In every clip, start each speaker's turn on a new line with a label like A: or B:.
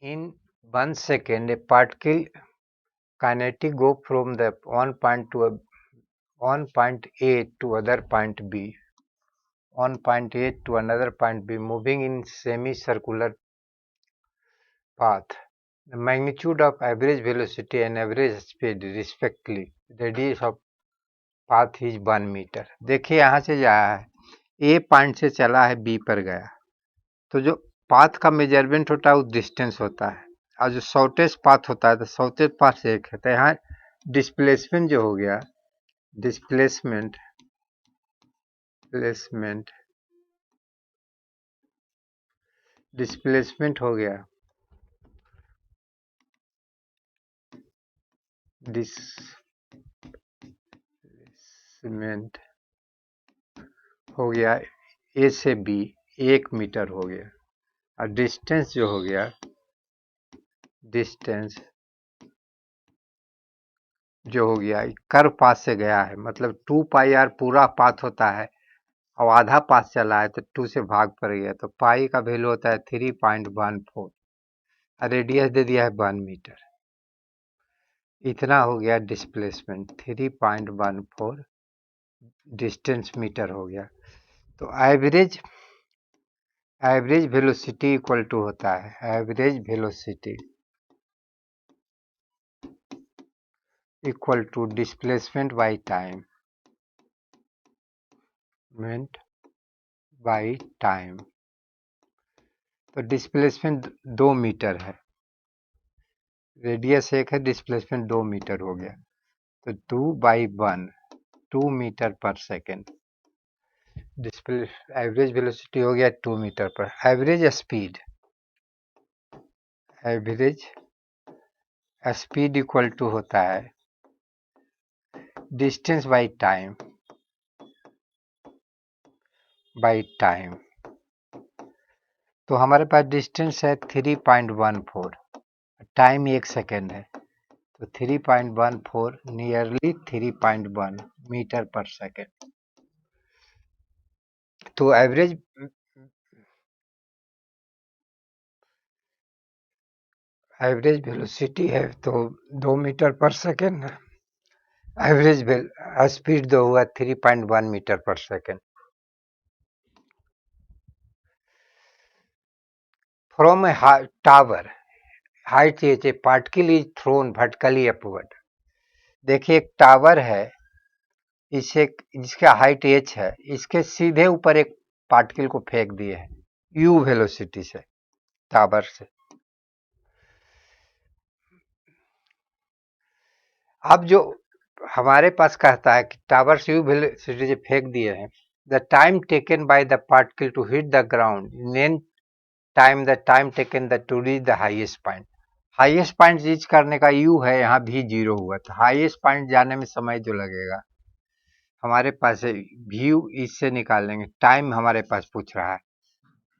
A: In 1 second, a particle kinetic go from the one point A to other point B, to another point B, moving in semicircular path. The magnitude of average velocity and average speed respectively, radius of path is 1 metre. देखिए यहाँ से जा है ए point से चला है B पर गया, तो जो पाथ का मेजरमेंट होता है वो डिस्टेंस होता है, और जो शॉर्टेस्ट पाथ होता है तो शॉर्टेस्ट पाथ से एक है। तो यहाँ डिस्प्लेसमेंट जो हो गया, डिस्प्लेसमेंट हो गया, डिस्प्लेसमेंट हो गया ए से बी 1 मीटर हो गया, और डिस्टेंस जो हो गया, डिस्टेंस जो हो गया कर्व पाथ से गया है, मतलब 2 पाई आर पूरा पाथ होता है और आधा पाथ चला है तो 2 से भाग पड़ गया, तो पाई का वैल्यू होता है 3.14, रेडियस दे दिया है 1 मीटर। इतना हो गया डिस्प्लेसमेंट, 3.14 डिस्टेंस मीटर हो गया। तो एवरेज वेलोसिटी इक्वल टू होता है, average velocity equal to displacement by time, तो डिस्प्लेसमेंट 2 मीटर है, रेडियस 1 है, डिस्प्लेसमेंट 2 मीटर हो गया, तो 2/1 2 मीटर पर सेकेंड। डिस्प्ले एवरेज वेलोसिटी हो गया 2 मीटर पर। एवरेज स्पीड इक्वल टू होता है डिस्टेंस बाई टाइम। तो हमारे पास डिस्टेंस है 3.14, टाइम 1 सेकेंड है, तो 3.14 नियरली 3.1 मीटर पर सेकेंड। तो एवरेज वेलोसिटी है तो 2 मीटर पर सेकेंड, एवरेज स्पीड जो हुआ 3.1 मीटर पर second. From A tower height H A particle is thrown vertically upward. देखिए एक टावर है, इसे जिसका हाइट एच है, इसके सीधे ऊपर एक पार्टिकल को फेंक दिए है यू वेलोसिटी से, टावर से। अब जो हमारे पास कहता है कि टावर से यू वेलोसिटी से फेंक दिए हैं, the time taken by the particle to hit the ground, then the time taken to reach the highest point. Highest point reach करने का यू है, यहाँ भी 0 हुआ, तो हाईएस्ट पॉइंट जाने में समय जो लगेगा हमारे पास है व्यू, इससे निकालेंगे। टाइम हमारे पास पूछ रहा है,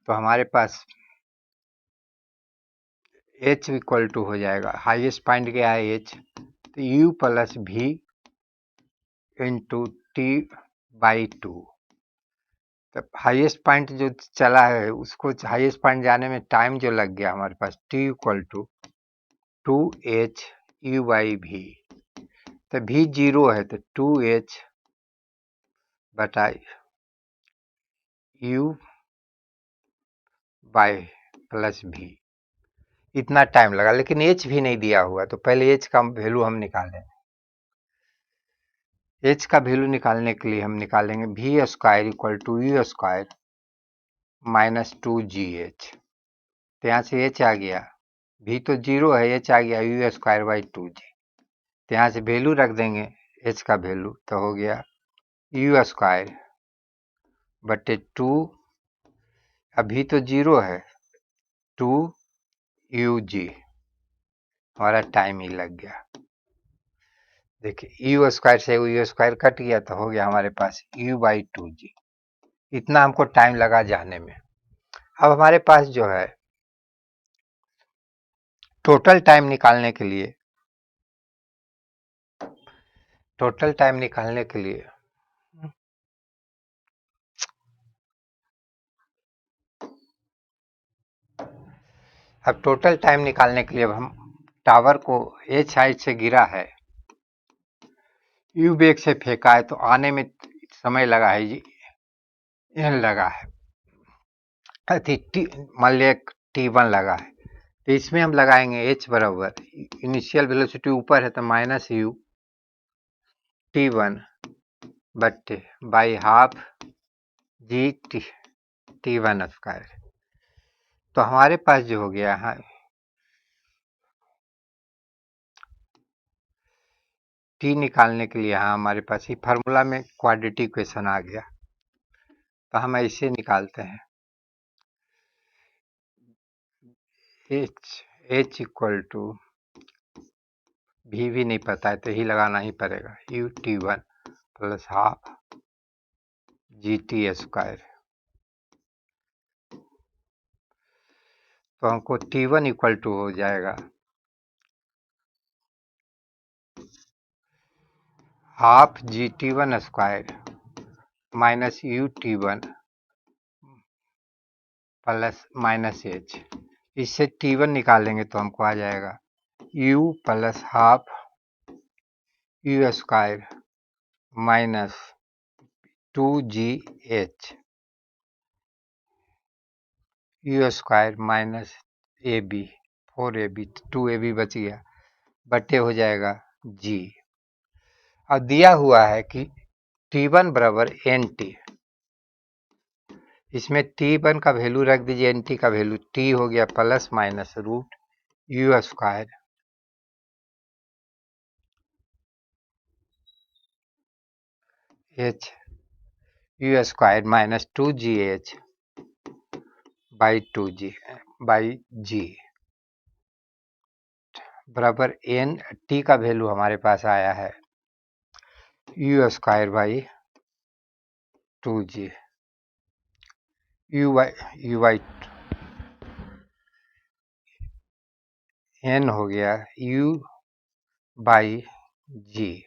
A: तो हमारे पास h इक्वल टू हो जाएगा, हाईएस्ट पॉइंट क्या है h, तो u plus v into t/2। तो हाईएस्ट पॉइंट जो चला है उसको हाईएस्ट पॉइंट जाने में टाइम जो लग गया हमारे पास, t equal to 2h u/v। तो v 0 है तो 2h बटा u बाय प्लस v। इतना टाइम लगा, लेकिन h भी नहीं दिया हुआ, तो पहले h का वैल्यू हम निकालें। h का वैल्यू निकालने के लिए हम निकालेंगे v square equal to u square minus 2gh। तो यहाँ से h आ गया, v तो 0 है, h आ गया u स्क्वायर बाई 2g। तो यहाँ से वैल्यू रख देंगे h का वैल्यू, तो हो गया u स्क्वायर बटे 2, अभी तो 0 है, 2ug, हमारा टाइम ही लग गया। देखिए u स्क्वायर से u स्क्वायर कट गया, तो हो गया हमारे पास u/2g। इतना हमको टाइम लगा जाने में। अब हमारे पास जो है टोटल टाइम निकालने के लिए, अब टोटल टाइम निकालने के लिए अब हम टावर को h हाइट से गिरा है, u वेग से फेंका है, तो आने में समय लगा है जी n लगा है, मान लिया t1 लगा है, तो इसमें हम लगाएंगे h बराबर इनिशियल वेलोसिटी ऊपर है तो माइनस u t1 बट्टे by half G t1 square. तो हमारे पास जो हो गया है t निकालने के लिए यहाँ हमारे पास ही फार्मूला में क्वाड्रेटिक इक्वेशन आ गया, तो हम ऐसे निकालते हैं h इक्वल टू भी नहीं पता है तो ही लगाना ही पड़ेगा u t1 plus half G T square. तो हमको t1 इक्वल टू हो जाएगा half G t1 square minus U t1 plus minus h। इससे t1 निकालेंगे तो हमको आ जाएगा u plus half U square minus 2gh U square minus ab 4ab 2ab बच गया बटे हो जाएगा g। अब दिया हुआ है कि t1 बराबर nt, इसमें t1 का वैल्यू रख दीजिए, nt का वैल्यू t हो गया plus minus root U square h U square minus 2gh by 2g by g बराबर n t का वैल्यू हमारे पास आया है U square by 2g U by n हो गया u बाई g।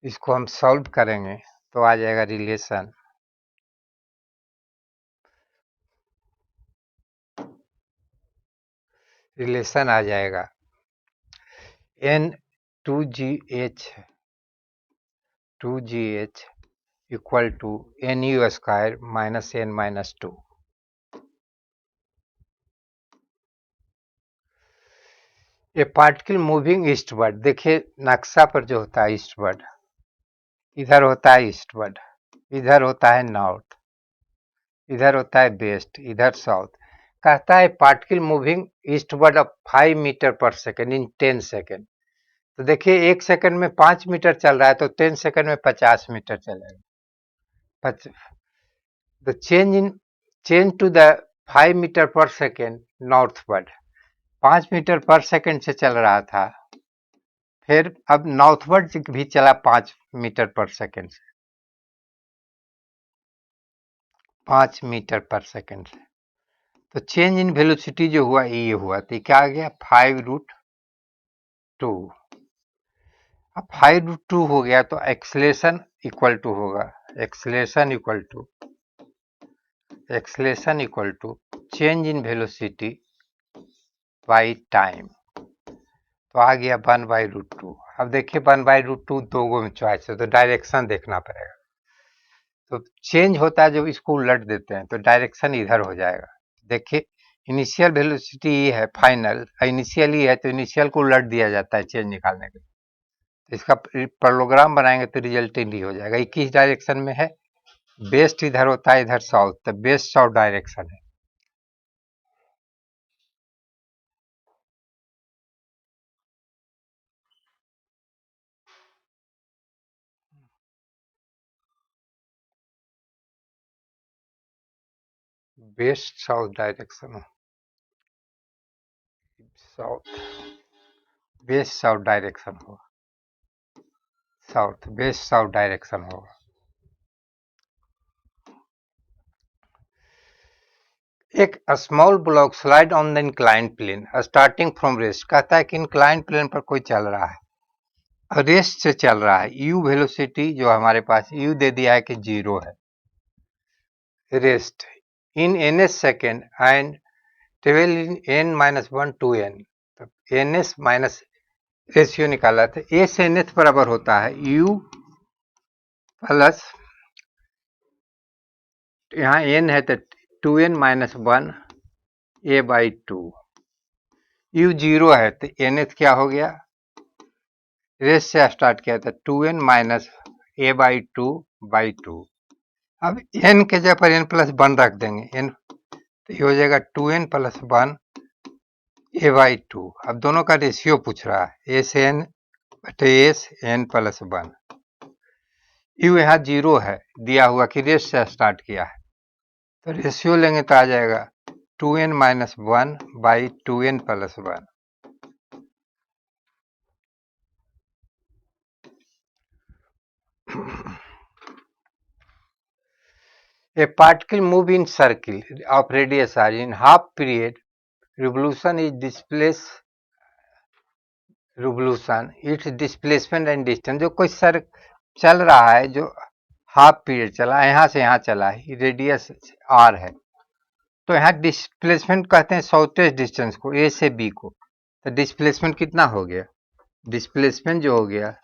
A: इसको हम सॉल्व करेंगे तो आ जाएगा रिलेशन आ जाएगा n 2gh equal to N U square minus n minus 2। A particle moving eastward, देखिए नक्शा पर जो होता है ईस्टवर्ड, इधर होता है ईस्टवर्ड, इधर होता है नॉर्थ, इधर होता है वेस्ट, इधर साउथ। कहता है particle moving eastward of 5 metre पर सेकेंड इन 10 सेकेंड। तो देखिए 1 सेकंड में 5 मीटर चल रहा है तो 10 सेकंड में 50 मीटर चलेगा। The change to the 5 metre पर सेकेंड नॉर्थवर्ड, 5 मीटर पर सेकेंड से चल रहा था, फिर अब नॉर्थवर्ड भी चला 5 मीटर पर सेकेंड से, 5 मीटर पर सेकेंड से। तो चेंज इन वेलोसिटी जो हुआ ये हुआ, तो क्या आ गया 5√2। अब 5√2 हो गया तो एक्सलेशन इक्वल टू होगा acceleration equal to change in velocity by time. तो आ गया 1/√2। अब देखिए 1/√2 दो में चॉइस है तो डायरेक्शन देखना पड़ेगा। तो चेंज होता है जब इसको उलट देते हैं तो डायरेक्शन इधर हो जाएगा। देखिए इनिशियल वेलोसिटी ये है, फाइनल इनिशियल ही है तो इनिशियल को उलट दिया जाता है चेंज निकालने के लिए। तो इसका प्रोग्राम बनाएंगे तो रिजल्टेंट ही हो जाएगा। 21 डायरेक्शन में है, वेस्ट इधर होता है, इधर साउथ, तो वेस्ट साउथ डायरेक्शन है। West south direction, south west south direction होगा, साउथ वेस्ट साउथ डायरेक्शन होगा। एक small block slide on the inclined plane starting from rest, कहता है कि इंक्लाइंड प्लेन पर कोई चल रहा है, रेस्ट से चल रहा है, यू वेलोसिटी जो हमारे पास यू दे दिया है कि 0 है, rest in an second and 12 n minus 1 2n, तो एन एस माइनस रेशियो निकाला था, एस एन एस बराबर होता है u प्लस, यहाँ n है तो 2n minus 1 a by 2, u 0 है तो एन एस क्या हो गया, रेस से स्टार्ट किया था 2n minus a by 2 by 2। अब n के जगह पर n प्लस 1 रख देंगे, n तो ये हो जाएगा 2n प्लस 1 a बाई 2। अब दोनों का रेशियो पूछ रहा है, एस एन बटे एस एन प्लस 1। यू यहाँ 0 है दिया हुआ कि रेस से स्टार्ट किया है, तो रेशियो लेंगे तो आ जाएगा 2n minus 1 by 2n plus 1। A particle move in circle of radius r in half period revolution is displace revolution its displacement and distance। जो कोई सर चल रहा है जो हाफ पीरियड चला, यहाँ से यहाँ चला है, रेडियस r है, तो यहाँ डिस्प्लेसमेंट कहते हैं शॉर्टेस्ट डिस्टेंस को, ए से बी को, तो डिस्प्लेसमेंट कितना हो गया, डिस्प्लेसमेंट जो हो गया,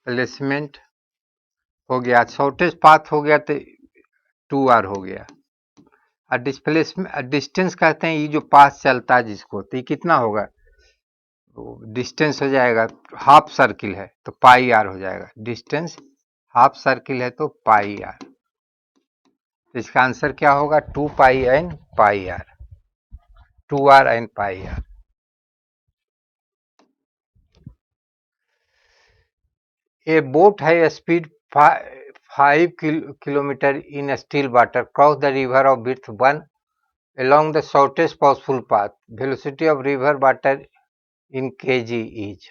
A: प्लेसमेंट हो गया, शॉर्टेस्ट पाथ हो गया तो 2r हो गया, और डिस्प्लेसमेंट डिस्टेंस कहते हैं ये जो पाथ चलता है जिसको, तो ये कितना होगा, डिस्टेंस हो जाएगा, हाफ सर्किल है तो पाई आर हो जाएगा, डिस्टेंस हाफ सर्किल है तो पाई आर, तो इसका आंसर क्या होगा, 2 pi n pi r, 2r n pi r. A boat high speed 5 kilometer in still water cross the river of width 1 along the shortest possible path. Velocity of river water in kg is।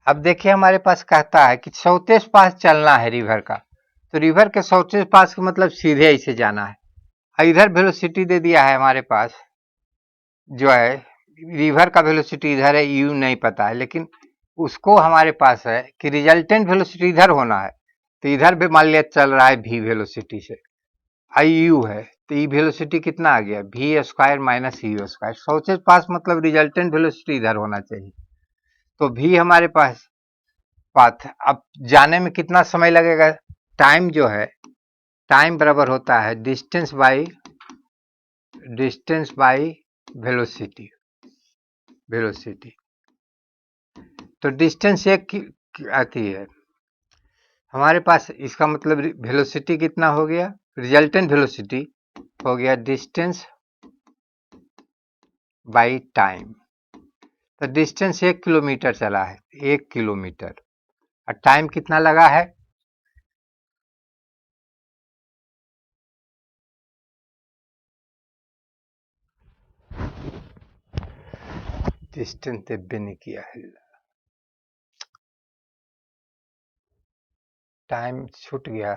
A: अब देखिए हमारे पास कहता है कि shortest path चलना है river का, तो रिवर के शॉर्टेस्ट पाथ का मतलब सीधे ऐसे जाना है। इधर वेलोसिटी दे दिया है हमारे पास, जो है रिवर का वेलोसिटी इधर है, यू नहीं पता है, लेकिन उसको हमारे पास है कि रिजल्टेंट वेलोसिटी इधर होना है, तो इधर भी मान लिया चल रहा है v वेलोसिटी से, आई यू है, तो ई वेलोसिटी कितना आ गया, v square minus you square, shortest path मतलब रिजल्टेंट वेलोसिटी इधर होना चाहिए, तो v हमारे पास पाथ, अब जाने में कितना समय लगेगा, टाइम जो है, टाइम बराबर होता है डिस्टेंस बाई वेलोसिटी, वेलोसिटी, तो डिस्टेंस एक आती है हमारे पास, इसका मतलब वेलोसिटी कितना हो गया, रिजल्टेंट वेलोसिटी हो गया डिस्टेंस बाई टाइम, तो डिस्टेंस 1 किलोमीटर चला है, 1 किलोमीटर, और टाइम कितना लगा है, डिस्टेंस भी नहीं किया है, टाइम छूट गया,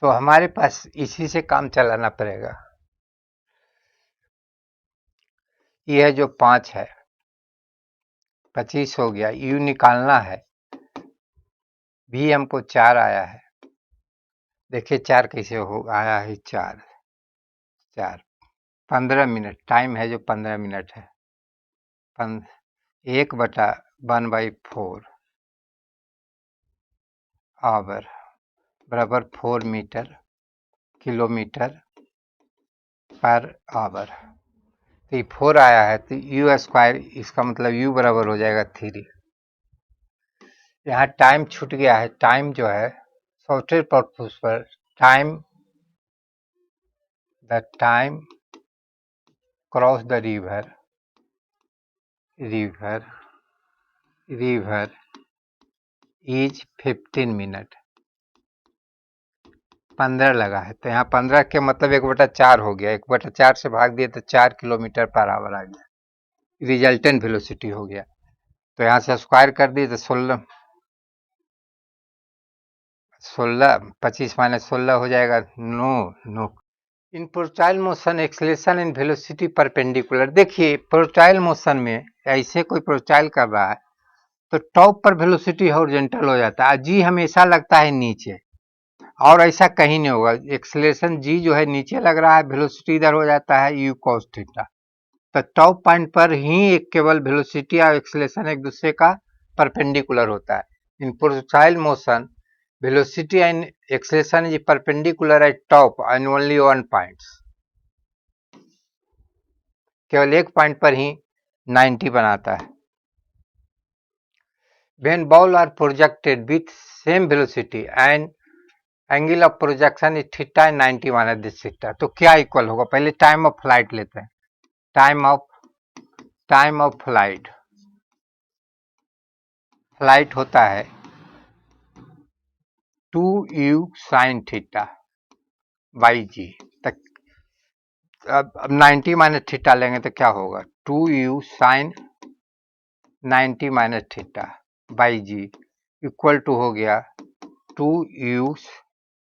A: तो हमारे पास इसी से काम चलाना पड़ेगा। यह जो 5 है 25 हो गया, यू निकालना है, भी हमको 4 आया है, देखिए 4 कैसे हो आया है, 4 15 मिनट टाइम है, जो 15 मिनट है, 1/1/4 आवर बराबर 4 मीटर किलोमीटर पर आवर, तो ये 4 आया है, तो यू स्क्वायर, इसका मतलब यू बराबर हो जाएगा 3। यहाँ टाइम छूट गया है, टाइम जो है सॉफ्टवेयर पर्पस पर time, the time cross the river is 15 minute, 15 लगा है, तो यहाँ 15 के मतलब 1/4 हो गया, 1/4 से भाग दिए तो 4 किलोमीटर पर आवर आ गया, रिजल्टेंट वेलोसिटी हो गया, तो यहाँ से स्क्वायर कर दिए तो 16 25 माइनस 16 हो जाएगा 9 in projectile motion acceleration and velocity perpendicular. देखिए प्रोजेक्टाइल मोशन में ऐसे कोई प्रोजेक्टाइल कर रहा है तो टॉप पर वेलोसिटी हॉरिजॉन्टल हो जाता है, जी हमेशा लगता है नीचे, और ऐसा कहीं नहीं होगा। एक्सेलरेशन जी जो है नीचे लग रहा है, वेलोसिटी इधर हो जाता है यू कॉस थीटा। तो टॉप पॉइंट पर ही एक केवल वेलोसिटी और एक्सेलरेशन एक दूसरे का परपेंडिकुलर होता है। In projectile motion velocity and acceleration is perpendicular at top and only one points, केवल एक पॉइंट पर ही 90 बनाता है। when ball are projected with same velocity and angle of projection is theta and 90 minus this theta, तो क्या equal होगा? पहले time of flight लेते हैं। टाइम ऑफ फ्लाइट होता है 2u sin theta by g. अब 90 माइनस थीटा लेंगे तो क्या होगा? 2u sin 90 minus theta by G equal to हो गया 2u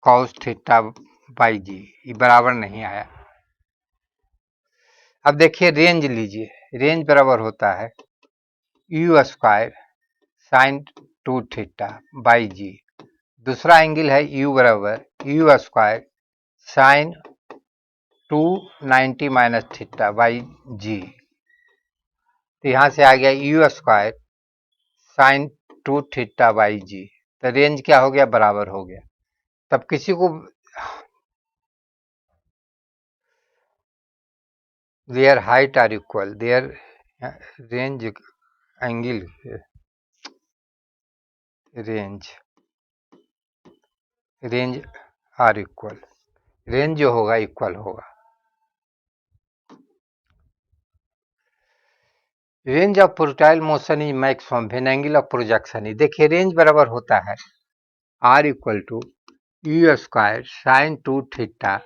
A: cos थीटा बाई जी। ये बराबर नहीं आया। अब देखिए रेंज लीजिए, रेंज बराबर होता है u square sine 2 theta by g. दूसरा एंगल है u बराबर u square sine 290 minus theta by g. तो यहां से आ गया u square sine 2 theta by g. तो रेंज क्या हो गया? बराबर हो गया। तब किसी को their height are equal, their range angle range are equal, range जो होगा इक्वल होगा। Range of projectile motion is maximum when angle of projection is, देखिए रेंज बराबर होता है r equal to you square sine 2 theta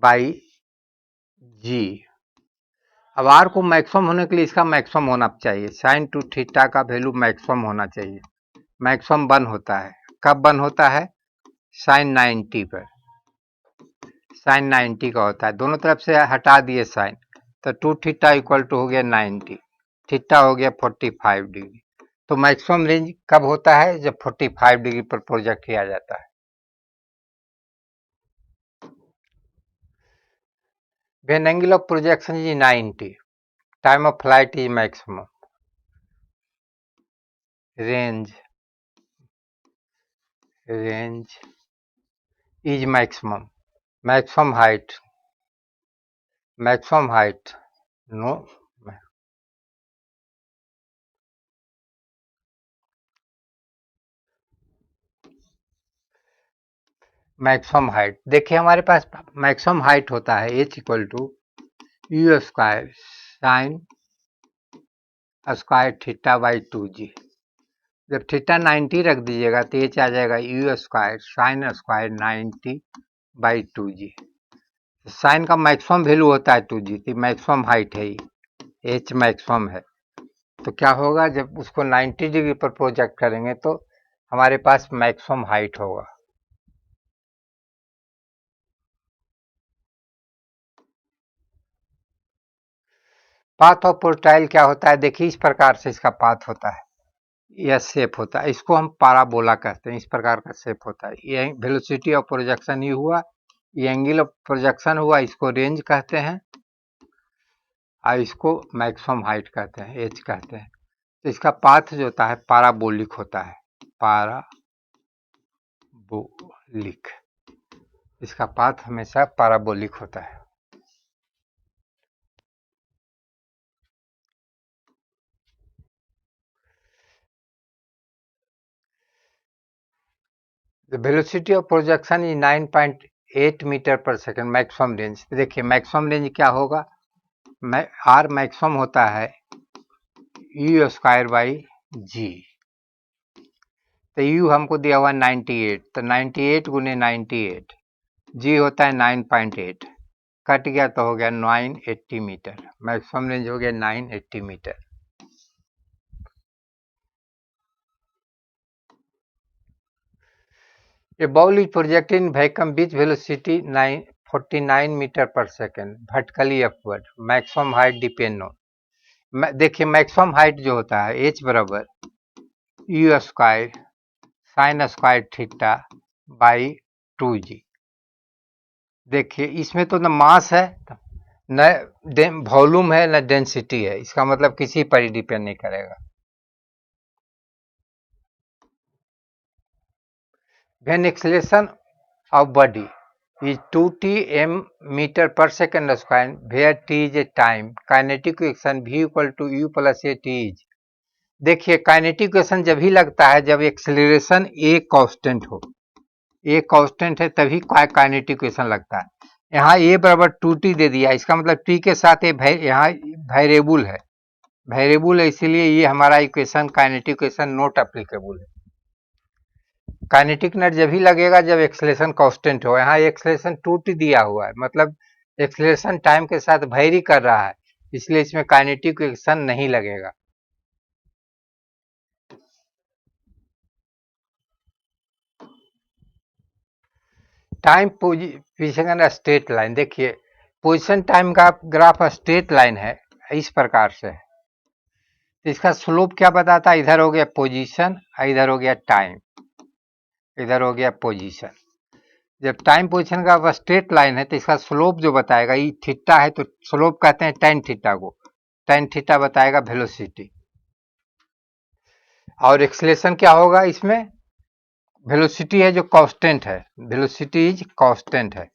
A: by g. अब r को maximum होने के लिए इसका मैक्सिमम होना चाहिए, साइन 2 थीटा का वैल्यू मैक्सिमम होना चाहिए। मैक्सिमम 1 होता है, कब 1 होता है? साइन 90 पर, साइन 90 का होता है। दोनों तरफ से हटा दिए साइन, तो 2 थीटा इक्वल टू हो गया 90, थीटा हो गया 45 डिग्री। तो मैक्सिमम रेंज कब होता है? जब 45 डिग्री पर प्रोजेक्ट किया जाता है। When angle of projection is 90, time of flight is maximum. Range is maximum. Maximum height no, maximum height. देखिए हमारे पास मैक्सिमम हाइट होता है h equal to you square sine square theta by 2g। जब theta 90 रख दीजिएगा तो h आ जाएगा U square sine square 90 by 2g। Sine का मैक्सिमम वैल्यू होता है 2g, तो मैक्सिमम हाइट है, h मैक्सिमम है। तो क्या होगा? जब उसको 90 डिग्री पर प्रोजेक्ट करेंगे तो हमारे पास मैक्सिमम हाइट होगा। पाथ ऑफ प्रोजेक्टाइल क्या होता है? देखिए इस प्रकार से इसका पाथ होता है, यह शेप होता है, इसको हम पाराबोला कहते हैं। इस प्रकार का शेप होता है। ये वेलोसिटी ऑफ प्रोजेक्शन ही हुआ, ये एंगल ऑफ प्रोजेक्शन हुआ, इसको रेंज कहते हैं और इसको मैक्सिमम हाइट कहते हैं, एच कहते हैं। तो इसका पाथ जो होता है पाराबोलिक होता है, पाराबोलिक, इसका पाथ हमेशा पाराबोलिक होता है। The velocity of projection is 9.8 metre पर सेकंड। मैक्सिमम रेंज देखिए, मैक्सिमम रेंज क्या होगा? आर मैक्सिमम होता है यू स्क्वायर बाई जी। तो यू हमको दिया हुआ 98, तो 98 गुने 98, जी होता है 9.8, कट गया तो हो गया 980 मीटर। मैक्सिमम रेंज हो गया 980 metre. A ball is projected in vacuum with velocity 49 metre पर second vertically upward, maximum height depend on, देखिए मैक्सिमम हाइट जो होता है h बराबर u square sine square theta by 2g। देखिए इसमें तो न मास है न वॉल्यूम है न डेंसिटी है, इसका मतलब किसी पर ही डिपेंड नहीं करेगा। When acceleration of body is 2t m meter per second square, where t is a time, kinetic equation v equal to u plus a t is। देखिए काइनेटिक इक्वेशन जब ही लगता है जब एक्सेलरेशन a कांस्टेंट हो, a constant है तभी kinetic equation लगता है। यहाँ a बराबर 2t दे दिया, इसका मतलब t के साथ यहाँ वेरिएबल है, इसीलिए ये हमारा equation kinetic equation not applicable है। काइनेटिक नट जब ही लगेगा जब एक्सेलरेशन कांस्टेंट हो, यहाँ एक्सेलरेशन 2t दिया हुआ है, मतलब एक्सेलरेशन टाइम के साथ वेरी कर रहा है, इसलिए इसमें काइनेटिक इक्वेशन नहीं लगेगा। टाइम पोजीशन स्ट्रेट लाइन, देखिए पोजीशन टाइम का ग्राफ स्ट्रेट लाइन है इस प्रकार से है, तो इसका स्लोप क्या बताता है, इधर हो गया पोजीशन, इधर हो गया टाइम, इधर हो गया पोजीशन। जब टाइम पोजीशन का स्ट्रेट लाइन है तो इसका स्लोप जो बताएगा ये थीटा है, तो स्लोप कहते हैं tan थीटा को, tan थीटा बताएगा वेलोसिटी। और एक्सेलरेशन क्या होगा, इसमें वेलोसिटी है जो कांस्टेंट है, वेलोसिटी इज कांस्टेंट है,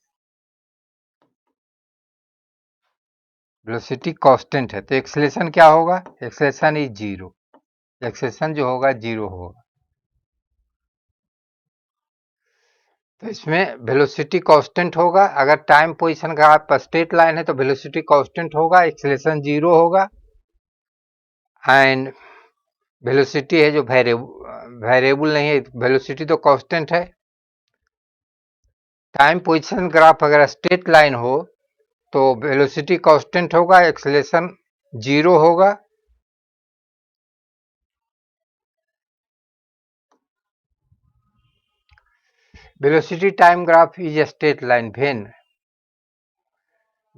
A: वेलोसिटी कांस्टेंट है, तो एक्सेलरेशन क्या होगा, एक्सेलरेशन इज जीरो, एक्सेलरेशन जो होगा जीरो होगा। तो इसमें वेलोसिटी कांस्टेंट होगा, अगर टाइम पोजीशन का आप स्ट्रेट लाइन है तो वेलोसिटी कांस्टेंट होगा, एक्सेलरेशन जीरो होगा, एंड वेलोसिटी है जो वेरिएबल नहीं है, वेलोसिटी तो कांस्टेंट है। टाइम पोजीशन ग्राफ अगर स्ट्रेट लाइन हो तो वेलोसिटी कांस्टेंट होगा, एक्सेलरेशन जीरो होगा, velocity time graph is straight line when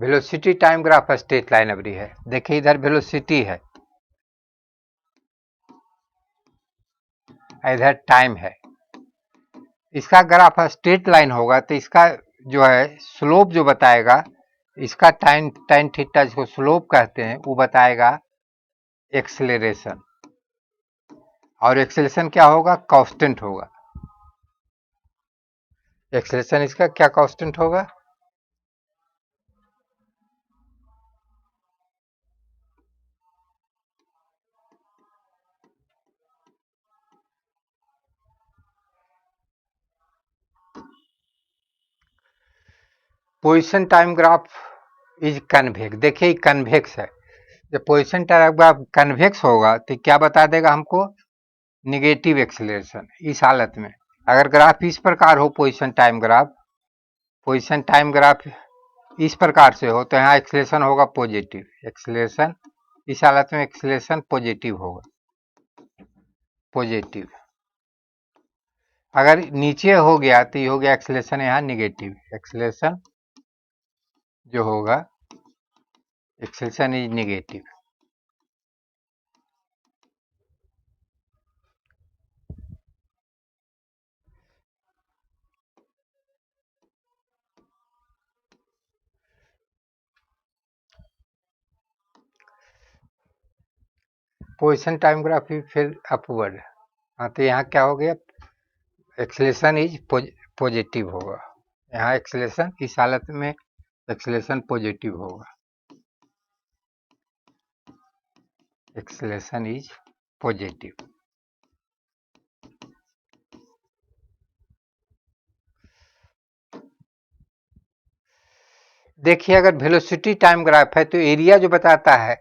A: velocity time graph straight line अवरी है। देखिए इधर वेलोसिटी है, इधर टाइम है, इसका ग्राफ स्ट्रेट लाइन होगा तो इसका जो है स्लोप जो बताएगा, इसका tan थीटा जिसको स्लोप कहते हैं वो बताएगा एक्सेलरेशन, और एक्सेलरेशन क्या होगा, कांस्टेंट होगा। एक्सेलरेशन इसका क्या कांस्टेंट होगा, position time graph is convex. देखिए कन्वेक्स है, जब पोजीशन टाइम ग्राफ कन्वेक्स होगा तो क्या बता देगा हमको, निगेटिव एक्सेलरेशन। इस हालत में अगर ग्राफ इस प्रकार हो, पोजीशन टाइम ग्राफ इस प्रकार से हो तो यहाँ एक्सेलरेशन होगा पॉजिटिव, एक्सेलरेशन इस हालत में एक्सेलरेशन पॉजिटिव होगा, पॉजिटिव। अगर नीचे हो गया तो ये हो गया एक्सेलरेशन यहाँ निगेटिव, एक्सेलरेशन जो होगा acceleration is negative. Position time graph फिर अपवर्ड, हाँ तो यहाँ क्या हो गया, एक्सेलरेशन इज पॉजिटिव होगा, यहाँ एक्सेलरेशन इस हालत में एक्सेलरेशन पॉजिटिव होगा, एक्सेलरेशन इज पॉजिटिव। देखिए अगर वेलोसिटी टाइम ग्राफ है तो एरिया जो बताता है,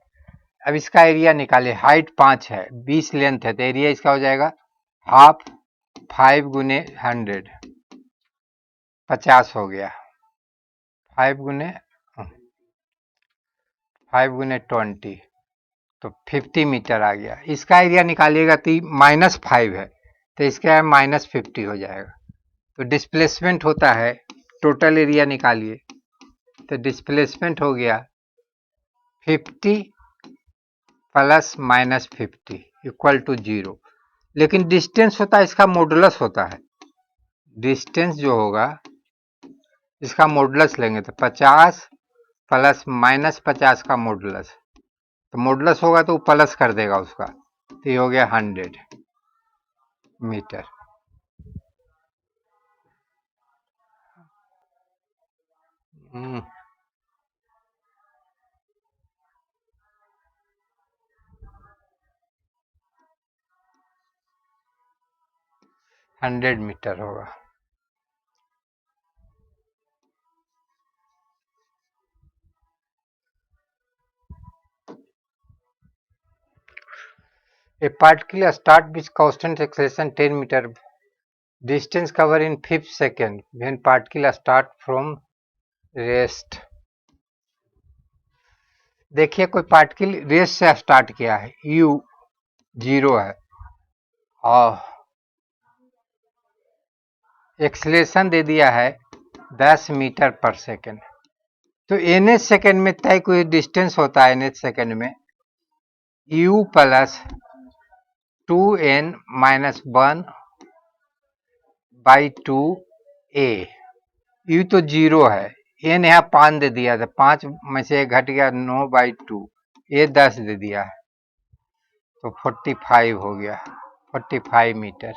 A: अब इसका एरिया निकाले, हाइट 5 है, 20 लेंथ है, तो एरिया इसका हो जाएगा हाफ 5 गुने 100, 50 हो गया, 5 गुने 20 तो 50 मीटर आ गया। इसका एरिया निकालिएगा तो -5 है तो इसका -50 हो जाएगा। तो डिस्प्लेसमेंट होता है, टोटल एरिया निकालिए, तो डिस्प्लेसमेंट हो गया 50 प्लस माइनस 50 इक्वल टू 0। लेकिन डिस्टेंस होता है इसका मॉडुलस होता है। डिस्टेंस जो होगा इसका मॉडुलस लेंगे तो 50 प्लस माइनस 50 का मॉडुलस, तो मॉडुलस होगा तो प्लस कर देगा उसका, तो ये हो गया 100 मीटर। हम्म 100 मीटर होगा। A particle start with constant acceleration 10 meter, distance covered in 5 seconds when particle start from rest। देखिए कोई पार्टिकल रेस्ट से स्टार्ट किया है, u 0 है और एक्सलेशन दे दिया है 10 मीटर पर सेकेंड। तो nth सेकेंड में तय कोई डिस्टेंस होता है, nth सेकेंड में u plus 2n minus 1 by 2a। u तो 0 है, n यहाँ 5 दे दिया था, 5 में से 1 घट गया 9 बाई 2, a 10 दे दिया है तो 45 हो गया, 45 मीटर।